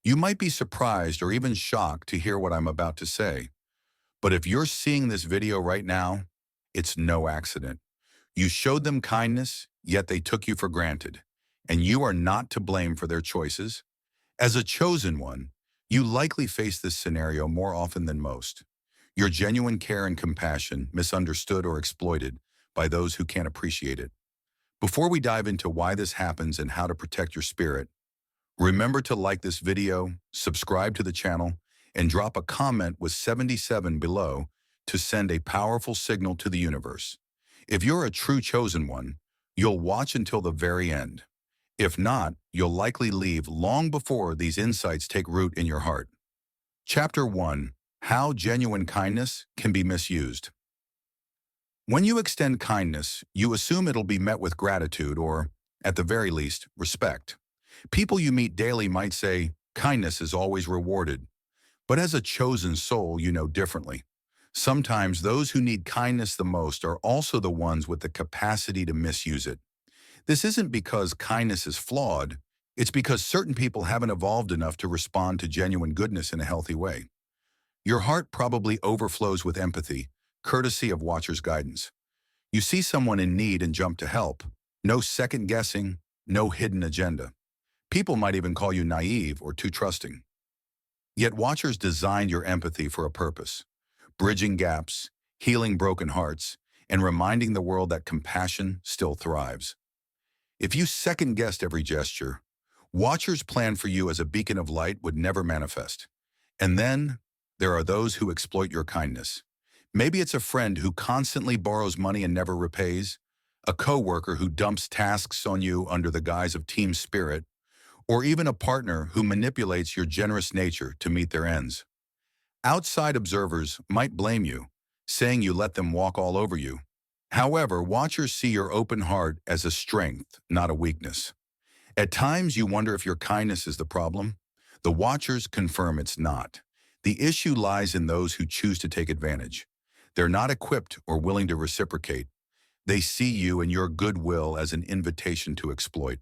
You might be surprised or even shocked to hear what I'm about to say. But if you're seeing this video right now, it's no accident. You showed them kindness, yet they took you for granted. And you are not to blame for their choices. As a chosen one, you likely face this scenario more often than most. Your genuine care and compassion misunderstood or exploited by those who can't appreciate it. Before we dive into why this happens and how to protect your spirit, remember to like this video, subscribe to the channel, and drop a comment with 77 below to send a powerful signal to the universe. If you're a true chosen one, you'll watch until the very end. If not, you'll likely leave long before these insights take root in your heart. Chapter 1. How genuine kindness can be misused. When you extend kindness, you assume it'll be met with gratitude or, at the very least, respect. People you meet daily might say, kindness is always rewarded. But as a chosen soul, you know differently. Sometimes those who need kindness the most are also the ones with the capacity to misuse it. This isn't because kindness is flawed, it's because certain people haven't evolved enough to respond to genuine goodness in a healthy way. Your heart probably overflows with empathy, courtesy of Watcher's guidance. You see someone in need and jump to help. No second guessing, no hidden agenda. People might even call you naive or too trusting. Yet Watchers designed your empathy for a purpose, bridging gaps, healing broken hearts, and reminding the world that compassion still thrives. If you second-guessed every gesture, Watchers' plan for you as a beacon of light would never manifest. And then, there are those who exploit your kindness. Maybe it's a friend who constantly borrows money and never repays, a coworker who dumps tasks on you under the guise of team spirit, or even a partner who manipulates your generous nature to meet their ends. Outside observers might blame you, saying you let them walk all over you. However, Watchers see your open heart as a strength, not a weakness. At times, you wonder if your kindness is the problem. The Watchers confirm it's not. The issue lies in those who choose to take advantage. They're not equipped or willing to reciprocate. They see you and your goodwill as an invitation to exploit.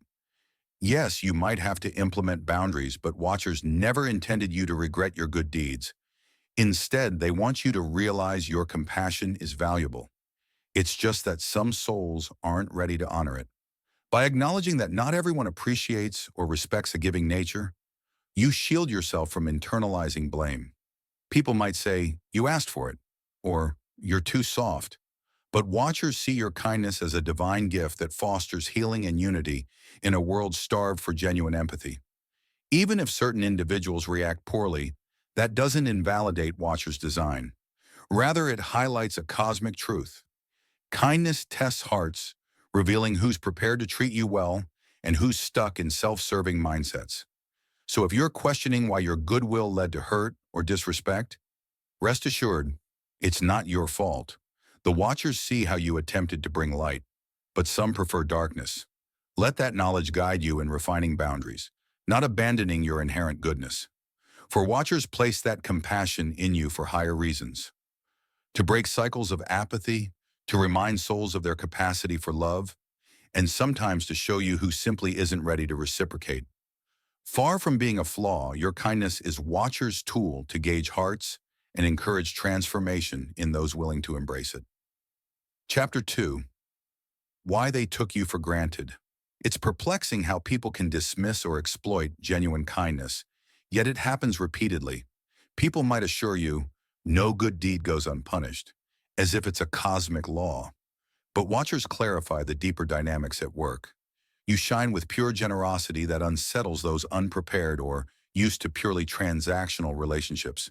Yes, you might have to implement boundaries, but Watchers never intended you to regret your good deeds. Instead, they want you to realize your compassion is valuable. It's just that some souls aren't ready to honor it. By acknowledging that not everyone appreciates or respects a giving nature, you shield yourself from internalizing blame. People might say, "You asked for it," or "You're too soft." But Watchers see your kindness as a divine gift that fosters healing and unity in a world starved for genuine empathy. Even if certain individuals react poorly, that doesn't invalidate Watchers' design. Rather, it highlights a cosmic truth. Kindness tests hearts, revealing who's prepared to treat you well and who's stuck in self-serving mindsets. So if you're questioning why your goodwill led to hurt or disrespect, rest assured, it's not your fault. The Watchers see how you attempted to bring light, but some prefer darkness. Let that knowledge guide you in refining boundaries, not abandoning your inherent goodness. For Watchers place that compassion in you for higher reasons. To break cycles of apathy, to remind souls of their capacity for love, and sometimes to show you who simply isn't ready to reciprocate. Far from being a flaw, your kindness is Watchers' tool to gauge hearts and encourage transformation in those willing to embrace it. Chapter 2. Why they took you for granted. It's perplexing how people can dismiss or exploit genuine kindness, yet it happens repeatedly. People might assure you, no good deed goes unpunished, as if it's a cosmic law. But Watchers clarify the deeper dynamics at work. You shine with pure generosity that unsettles those unprepared or used to purely transactional relationships.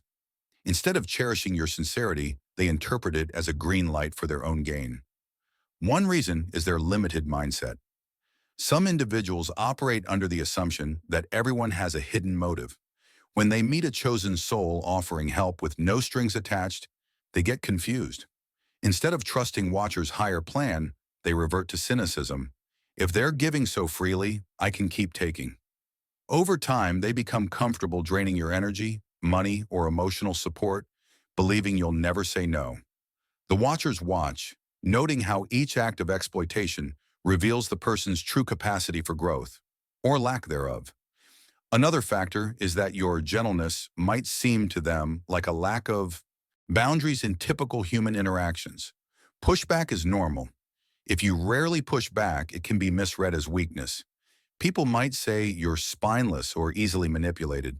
Instead of cherishing your sincerity, they interpret it as a green light for their own gain. One reason is their limited mindset. Some individuals operate under the assumption that everyone has a hidden motive. When they meet a chosen soul offering help with no strings attached, they get confused. Instead of trusting Watchers' higher plan, they revert to cynicism. If they're giving so freely, I can keep taking. Over time, they become comfortable draining your energy, money, or emotional support, believing you'll never say no. The Watchers watch, noting how each act of exploitation reveals the person's true capacity for growth, or lack thereof. Another factor is that your gentleness might seem to them like a lack of boundaries in typical human interactions. Pushback is normal. If you rarely push back, it can be misread as weakness. People might say you're spineless or easily manipulated.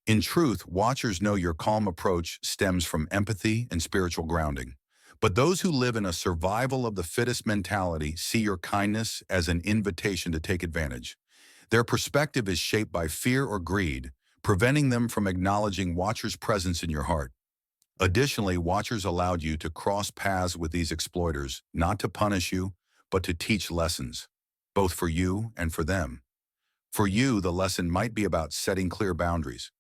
In truth, watchers know your calm approach stems from empathy and spiritual grounding. But those who live in a survival of the fittest mentality see your kindness as an invitation to take advantage. Their perspective is shaped by fear or greed, preventing them from acknowledging watchers' presence in your heart. Additionally, watchers allowed you to cross paths with these exploiters, not to punish you, but to teach lessons, both for you and for them. For you, the lesson might be about setting clear boundaries.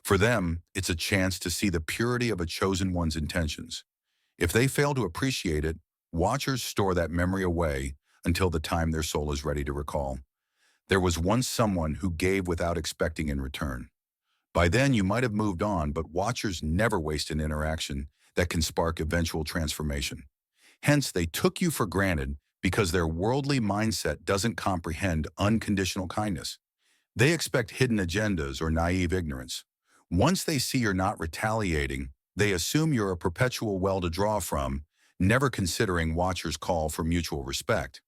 For them, it's a chance to see the purity of a chosen one's intentions. If they fail to appreciate it, watchers store that memory away until the time their soul is ready to recall. There was once someone who gave without expecting in return. By then, you might have moved on, but watchers never waste an interaction that can spark eventual transformation. Hence, they took you for granted because their worldly mindset doesn't comprehend unconditional kindness. They expect hidden agendas or naive ignorance. Once they see you're not retaliating, they assume you're a perpetual well to draw from, never considering watchers' call for mutual respect.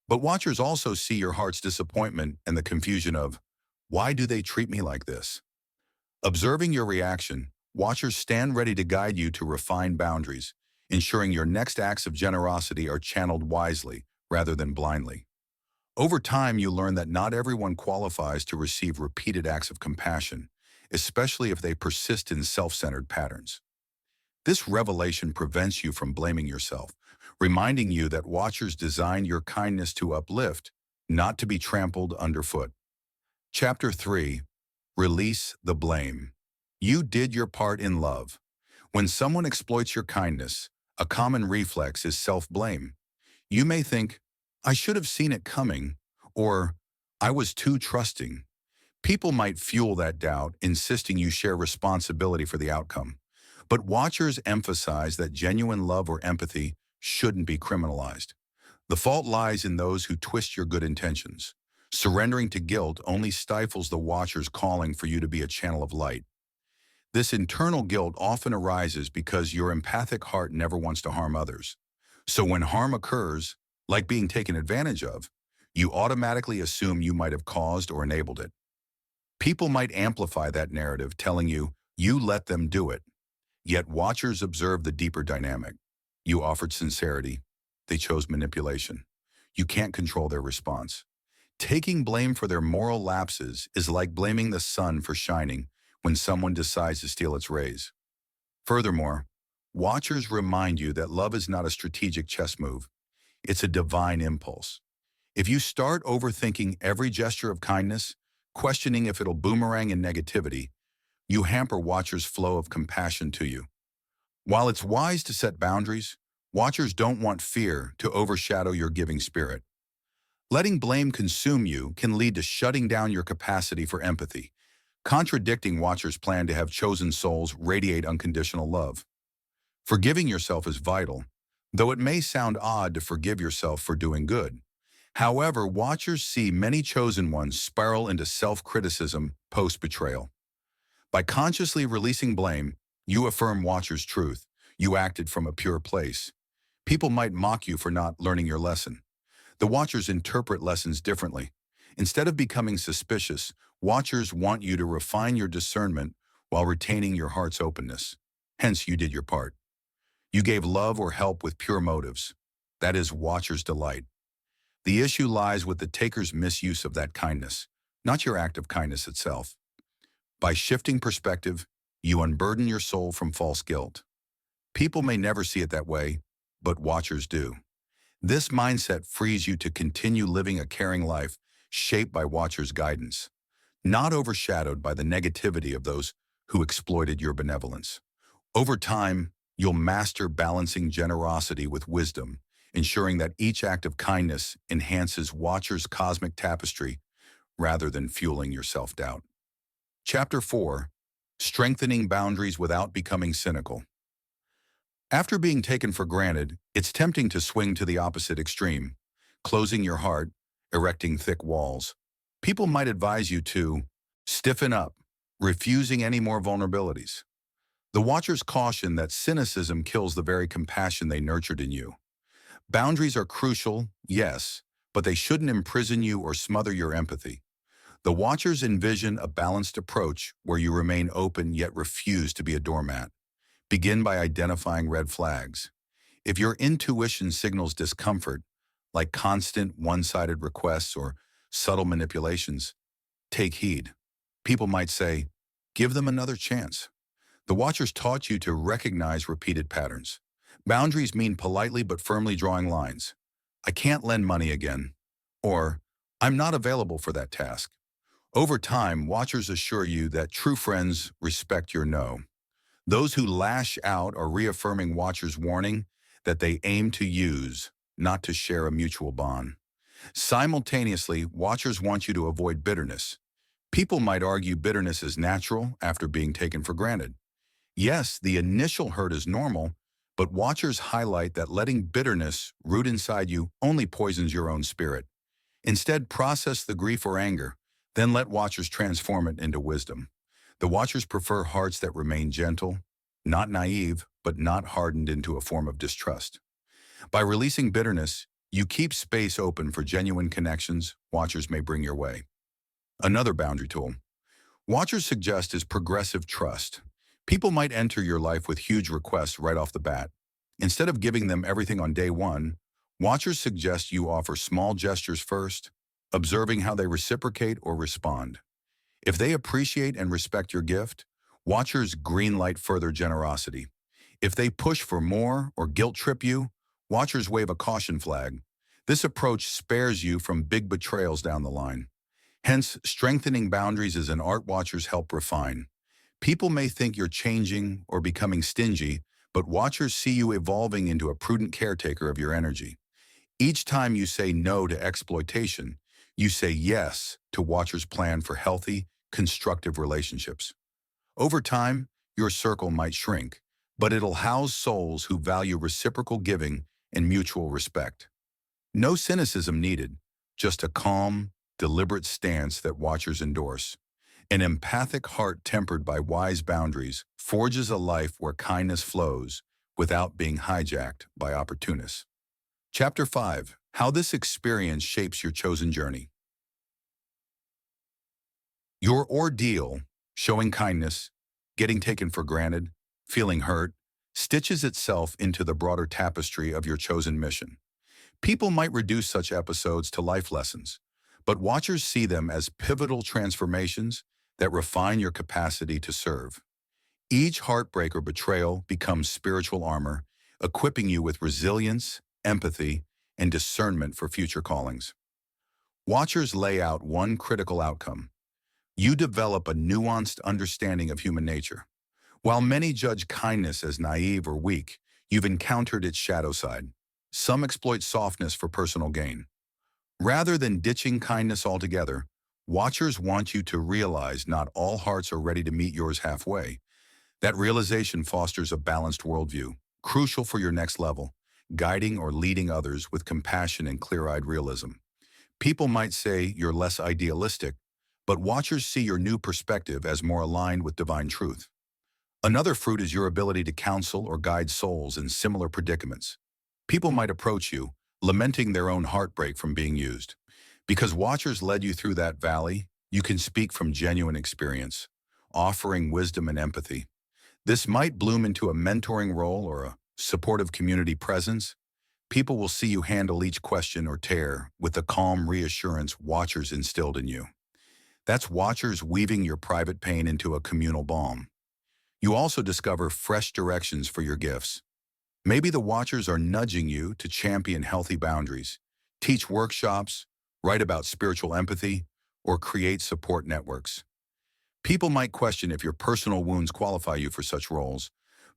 But watchers also see your heart's disappointment and the confusion of, why do they treat me like this? Observing your reaction, watchers stand ready to guide you to refine boundaries, ensuring your next acts of generosity are channeled wisely rather than blindly. Over time, you learn that not everyone qualifies to receive repeated acts of compassion, especially if they persist in self-centered patterns. This revelation prevents you from blaming yourself, reminding you that watchers designed your kindness to uplift, not to be trampled underfoot. Chapter 3. Release the blame. You did your part in love. When someone exploits your kindness, a common reflex is self-blame. You may think, I should have seen it coming, or I was too trusting. People might fuel that doubt, insisting you share responsibility for the outcome. But watchers emphasize that genuine love or empathy shouldn't be criminalized. The fault lies in those who twist your good intentions. Surrendering to guilt only stifles the watcher's calling for you to be a channel of light. This internal guilt often arises because your empathic heart never wants to harm others. So when harm occurs, like being taken advantage of, you automatically assume you might have caused or enabled it. People might amplify that narrative, telling you, you let them do it. Yet watchers observe the deeper dynamic. You offered sincerity. They chose manipulation. You can't control their response. Taking blame for their moral lapses is like blaming the sun for shining when someone decides to steal its rays. Furthermore, watchers remind you that love is not a strategic chess move. It's a divine impulse. If you start overthinking every gesture of kindness, questioning if it'll boomerang in negativity, you hamper watchers' flow of compassion to you. While it's wise to set boundaries, watchers don't want fear to overshadow your giving spirit. Letting blame consume you can lead to shutting down your capacity for empathy, contradicting watchers' plan to have chosen souls radiate unconditional love. Forgiving yourself is vital, though it may sound odd to forgive yourself for doing good. However, watchers see many chosen ones spiral into self-criticism post-betrayal. By consciously releasing blame, you affirm watchers' truth. You acted from a pure place. People might mock you for not learning your lesson. The watchers interpret lessons differently. Instead of becoming suspicious, watchers want you to refine your discernment while retaining your heart's openness. Hence, you did your part. You gave love or help with pure motives. That is watchers' delight. The issue lies with the taker's misuse of that kindness, not your act of kindness itself. By shifting perspective, you unburden your soul from false guilt. People may never see it that way, but watchers do. This mindset frees you to continue living a caring life shaped by watchers' guidance, not overshadowed by the negativity of those who exploited your benevolence. Over time, you'll master balancing generosity with wisdom, ensuring that each act of kindness enhances watchers' cosmic tapestry rather than fueling your self-doubt. Chapter 4. Strengthening boundaries without becoming cynical. After being taken for granted, it's tempting to swing to the opposite extreme, closing your heart, erecting thick walls. People might advise you to Stiffen up, refusing any more vulnerabilities. The watchers caution that cynicism kills the very compassion they nurtured in you. Boundaries are crucial, yes, but they shouldn't imprison you or smother your empathy. The watchers envision a balanced approach where you remain open yet refuse to be a doormat. Begin by identifying red flags. If your intuition signals discomfort, like constant one-sided requests or subtle manipulations, take heed. People might say, give them another chance. The watchers taught you to recognize repeated patterns. Boundaries mean politely but firmly drawing lines. I can't lend money again. Or, I'm not available for that task. Over time, watchers assure you that true friends respect your no. Those who lash out are reaffirming watchers' warning that they aim to use, not to share a mutual bond. Simultaneously, watchers want you to avoid bitterness. People might argue bitterness is natural after being taken for granted. Yes, the initial hurt is normal, but watchers highlight that letting bitterness root inside you only poisons your own spirit. Instead, process the grief or anger, then let watchers transform it into wisdom. The watchers prefer hearts that remain gentle, not naive, but not hardened into a form of distrust. By releasing bitterness, you keep space open for genuine connections watchers may bring your way. Another boundary tool watchers suggest is progressive trust. People might enter your life with huge requests right off the bat. Instead of giving them everything on day one, watchers suggest you offer small gestures first, observing how they reciprocate or respond. If they appreciate and respect your gift, watchers greenlight further generosity. If they push for more or guilt trip you, watchers wave a caution flag. This approach spares you from big betrayals down the line. Hence, strengthening boundaries is an art watchers help refine. People may think you're changing or becoming stingy, but watchers see you evolving into a prudent caretaker of your energy. Each time you say no to exploitation, you say yes to watchers' plan for healthy, constructive relationships. Over time, your circle might shrink, but it'll house souls who value reciprocal giving and mutual respect. No cynicism needed, just a calm, deliberate stance that watchers endorse. An empathic heart tempered by wise boundaries forges a life where kindness flows without being hijacked by opportunists. Chapter 5. How this experience shapes your chosen journey. Your ordeal, showing kindness, getting taken for granted, feeling hurt, stitches itself into the broader tapestry of your chosen mission. People might reduce such episodes to life lessons, but watchers see them as pivotal transformations that refine your capacity to serve. Each heartbreak or betrayal becomes spiritual armor, equipping you with resilience, empathy, and discernment for future callings. Watchers lay out one critical outcome. You develop a nuanced understanding of human nature. While many judge kindness as naive or weak, you've encountered its shadow side. Some exploit softness for personal gain. Rather than ditching kindness altogether, watchers want you to realize not all hearts are ready to meet yours halfway. That realization fosters a balanced worldview, crucial for your next level, guiding or leading others with compassion and clear-eyed realism. People might say you're less idealistic, but watchers see your new perspective as more aligned with divine truth. Another fruit is your ability to counsel or guide souls in similar predicaments. People might approach you, lamenting their own heartbreak from being used. Because watchers led you through that valley, you can speak from genuine experience, offering wisdom and empathy. This might bloom into a mentoring role or a supportive community presence. People will see you handle each question or tear with the calm reassurance watchers instilled in you. That's watchers weaving your private pain into a communal balm. You also discover fresh directions for your gifts. Maybe the watchers are nudging you to champion healthy boundaries, teach workshops, write about spiritual empathy, or create support networks. People might question if your personal wounds qualify you for such roles,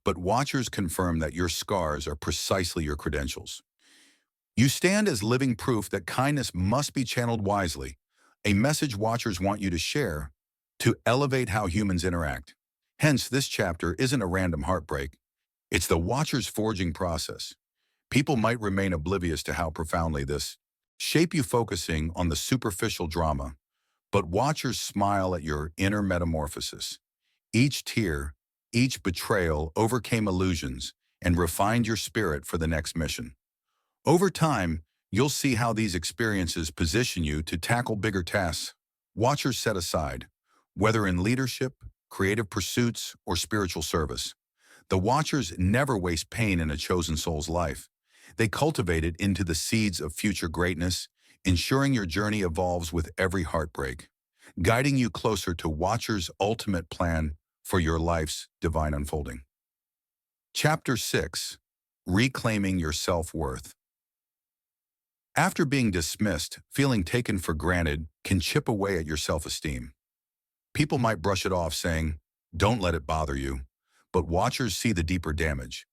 but watchers confirm that your scars are precisely your credentials. You stand as living proof that kindness must be channeled wisely, a message watchers want you to share to elevate how humans interact. Hence, this chapter isn't a random heartbreak. It's the watcher's forging process. People might remain oblivious to how profoundly this shape you, focusing on the superficial drama, But watchers smile at your inner metamorphosis. Each tear, each betrayal overcame illusions and refined your spirit for the next mission. Over time, you'll see how these experiences position you to tackle bigger tasks watchers set aside, whether in leadership, creative pursuits, or spiritual service. The watchers never waste pain in a chosen soul's life. They cultivate it into the seeds of future greatness, ensuring your journey evolves with every heartbreak, guiding you closer to Watcher's ultimate plan for your life's divine unfolding. Chapter 6. Reclaiming Your Self-Worth. After being dismissed, feeling taken for granted can chip away at your self-esteem. People might brush it off saying, "Don't let it bother you," but watchers see the deeper damage.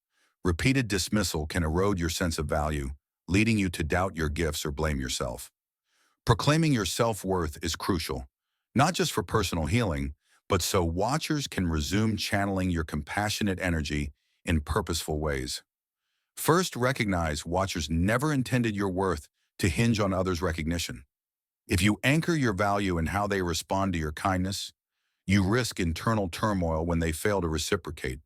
Repeated dismissal can erode your sense of value, leading you to doubt your gifts or blame yourself. Proclaiming your self-worth is crucial, not just for personal healing, but so watchers can resume channeling your compassionate energy in purposeful ways. First, recognize watchers never intended your worth to hinge on others' recognition. If you anchor your value in how they respond to your kindness, you risk internal turmoil when they fail to reciprocate.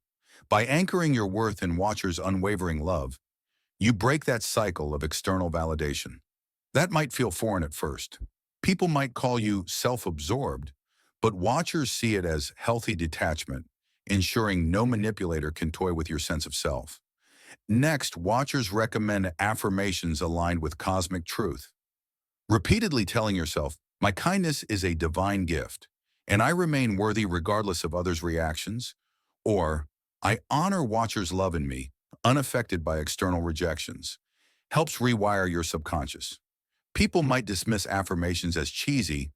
By anchoring your worth in watchers' unwavering love, you break that cycle of external validation. That might feel foreign at first. People might call you self-absorbed, but watchers see it as healthy detachment, ensuring no manipulator can toy with your sense of self. Next, watchers recommend affirmations aligned with cosmic truth. Repeatedly telling yourself, "My kindness is a divine gift, and I remain worthy regardless of others' reactions," or "I honor watchers' love in me, unaffected by external rejections," helps rewire your subconscious. People might dismiss affirmations as cheesy,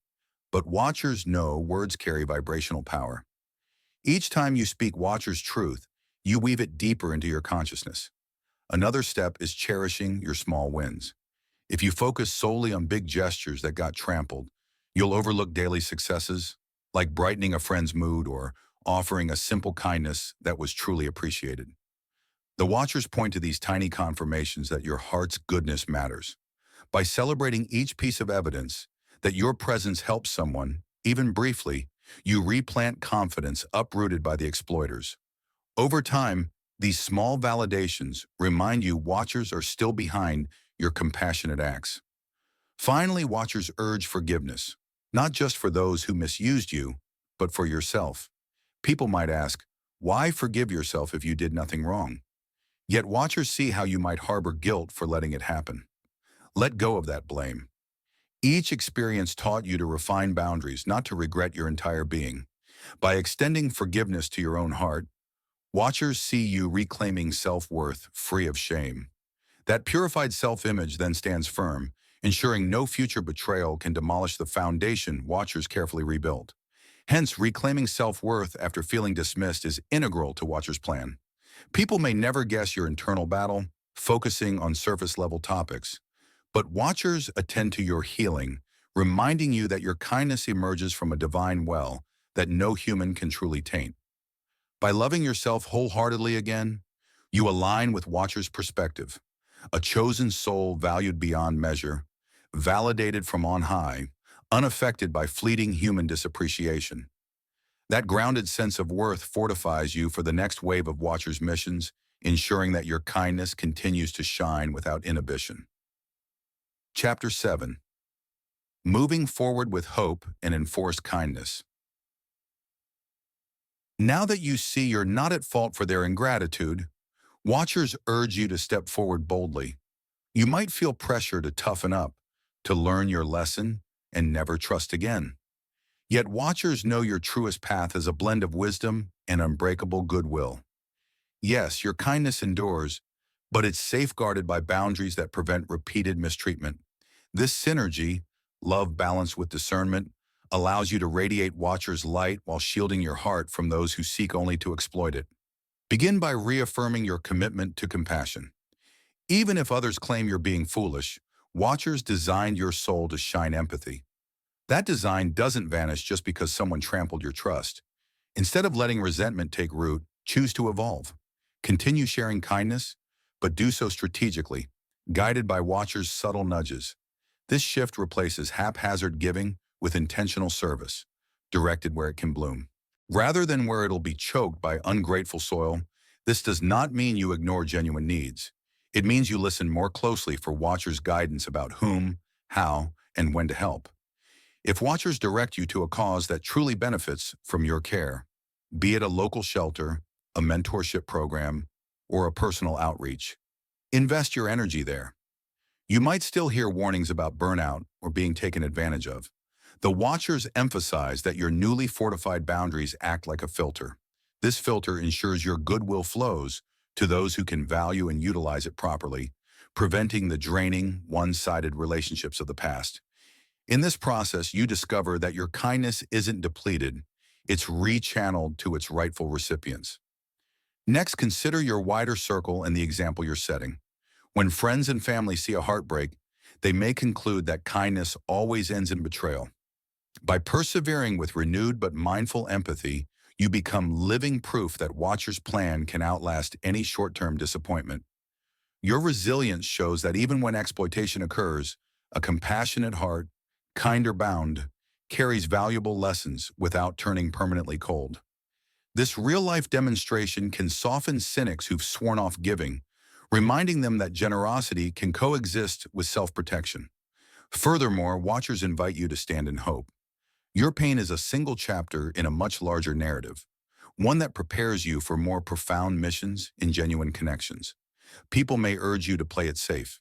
but watchers know words carry vibrational power. Each time you speak watchers' truth, you weave it deeper into your consciousness. Another step is cherishing your small wins. If you focus solely on big gestures that got trampled, you'll overlook daily successes, like brightening a friend's mood or offering a simple kindness that was truly appreciated. The watchers point to these tiny confirmations that your heart's goodness matters. By celebrating each piece of evidence that your presence helps someone, even briefly, you replant confidence uprooted by the exploiters. Over time, these small validations remind you watchers are still behind your compassionate acts. Finally, watchers urge forgiveness, not just for those who misused you, but for yourself. People might ask, why forgive yourself if you did nothing wrong? Yet watchers see how you might harbor guilt for letting it happen. Let go of that blame. Each experience taught you to refine boundaries, not to regret your entire being. By extending forgiveness to your own heart, watchers see you reclaiming self-worth free of shame. That purified self-image then stands firm, ensuring no future betrayal can demolish the foundation watchers carefully rebuilt. Hence, reclaiming self-worth after feeling dismissed is integral to watchers' plan. People may never guess your internal battle, focusing on surface-level topics, but watchers attend to your healing, reminding you that your kindness emerges from a divine well that no human can truly taint. By loving yourself wholeheartedly again, you align with watchers' perspective, a chosen soul valued beyond measure, validated from on high, unaffected by fleeting human disappreciation. That grounded sense of worth fortifies you for the next wave of watchers' missions, ensuring that your kindness continues to shine without inhibition. Chapter 7. Moving Forward with Hope and Enforced Kindness. Now that you see you're not at fault for their ingratitude, watchers urge you to step forward boldly. You might feel pressure to toughen up, to learn your lesson, and never trust again. Yet watchers know your truest path is a blend of wisdom and unbreakable goodwill. Yes, your kindness endures, but it's safeguarded by boundaries that prevent repeated mistreatment. This synergy, love balanced with discernment, allows you to radiate watchers' light while shielding your heart from those who seek only to exploit it. Begin by reaffirming your commitment to compassion. Even if others claim you're being foolish, watchers designed your soul to shine empathy. That design doesn't vanish just because someone trampled your trust. Instead of letting resentment take root, choose to evolve. Continue sharing kindness, but do so strategically, guided by watchers' subtle nudges. This shift replaces haphazard giving with intentional service, directed where it can bloom. Rather than where it'll be choked by ungrateful soil, this does not mean you ignore genuine needs. It means you listen more closely for watchers' guidance about whom, how, and when to help. If watchers direct you to a cause that truly benefits from your care, be it a local shelter, a mentorship program, or a personal outreach, invest your energy there. You might still hear warnings about burnout or being taken advantage of. The watchers emphasize that your newly fortified boundaries act like a filter. This filter ensures your goodwill flows to those who can value and utilize it properly, preventing the draining, one-sided relationships of the past. In this process, you discover that your kindness isn't depleted, it's rechanneled to its rightful recipients. Next, consider your wider circle and the example you're setting. When friends and family see a heartbreak, they may conclude that kindness always ends in betrayal. By persevering with renewed but mindful empathy, you become living proof that watchers' plan can outlast any short-term disappointment. Your resilience shows that even when exploitation occurs, a compassionate heart, kinder bound, carries valuable lessons without turning permanently cold. This real-life demonstration can soften cynics who've sworn off giving, reminding them that generosity can coexist with self-protection. Furthermore, watchers invite you to stand in hope. Your pain is a single chapter in a much larger narrative, one that prepares you for more profound missions and genuine connections. People may urge you to play it safe.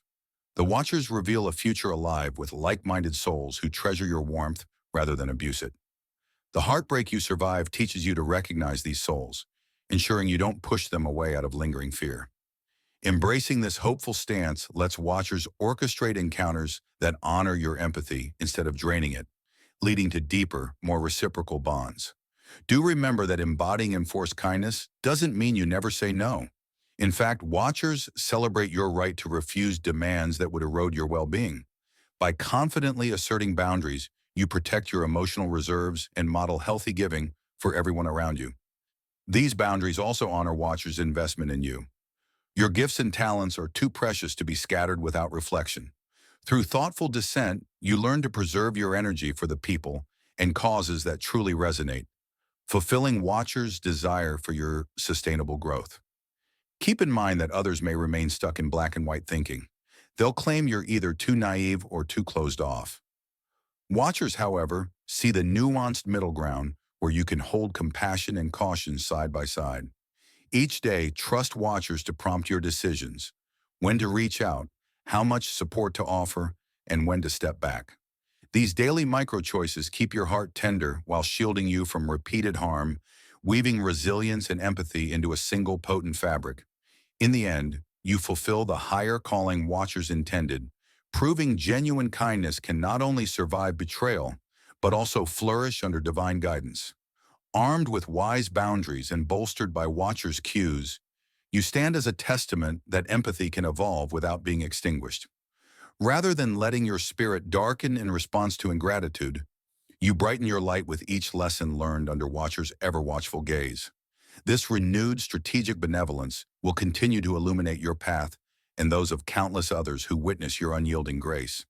The watchers reveal a future alive with like-minded souls who treasure your warmth rather than abuse it. The heartbreak you survive teaches you to recognize these souls, ensuring you don't push them away out of lingering fear. Embracing this hopeful stance lets watchers orchestrate encounters that honor your empathy instead of draining it, leading to deeper, more reciprocal bonds. Do remember that embodying enforced kindness doesn't mean you never say no. In fact, watchers celebrate your right to refuse demands that would erode your well-being. By confidently asserting boundaries, you protect your emotional reserves and model healthy giving for everyone around you. These boundaries also honor watchers' investment in you. Your gifts and talents are too precious to be scattered without reflection. Through thoughtful dissent, you learn to preserve your energy for the people and causes that truly resonate, fulfilling watchers' desire for your sustainable growth. Keep in mind that others may remain stuck in black and white thinking. They'll claim you're either too naive or too closed off. Watchers, however, see the nuanced middle ground where you can hold compassion and caution side by side. Each day, trust watchers to prompt your decisions, when to reach out, how much support to offer, and when to step back. These daily micro-choices keep your heart tender while shielding you from repeated harm, weaving resilience and empathy into a single potent fabric. In the end, you fulfill the higher calling watchers intended, proving genuine kindness can not only survive betrayal, but also flourish under divine guidance. Armed with wise boundaries and bolstered by watchers' cues, you stand as a testament that empathy can evolve without being extinguished. Rather than letting your spirit darken in response to ingratitude, you brighten your light with each lesson learned under watchers' ever-watchful gaze. This renewed strategic benevolence will continue to illuminate your path and those of countless others who witness your unyielding grace.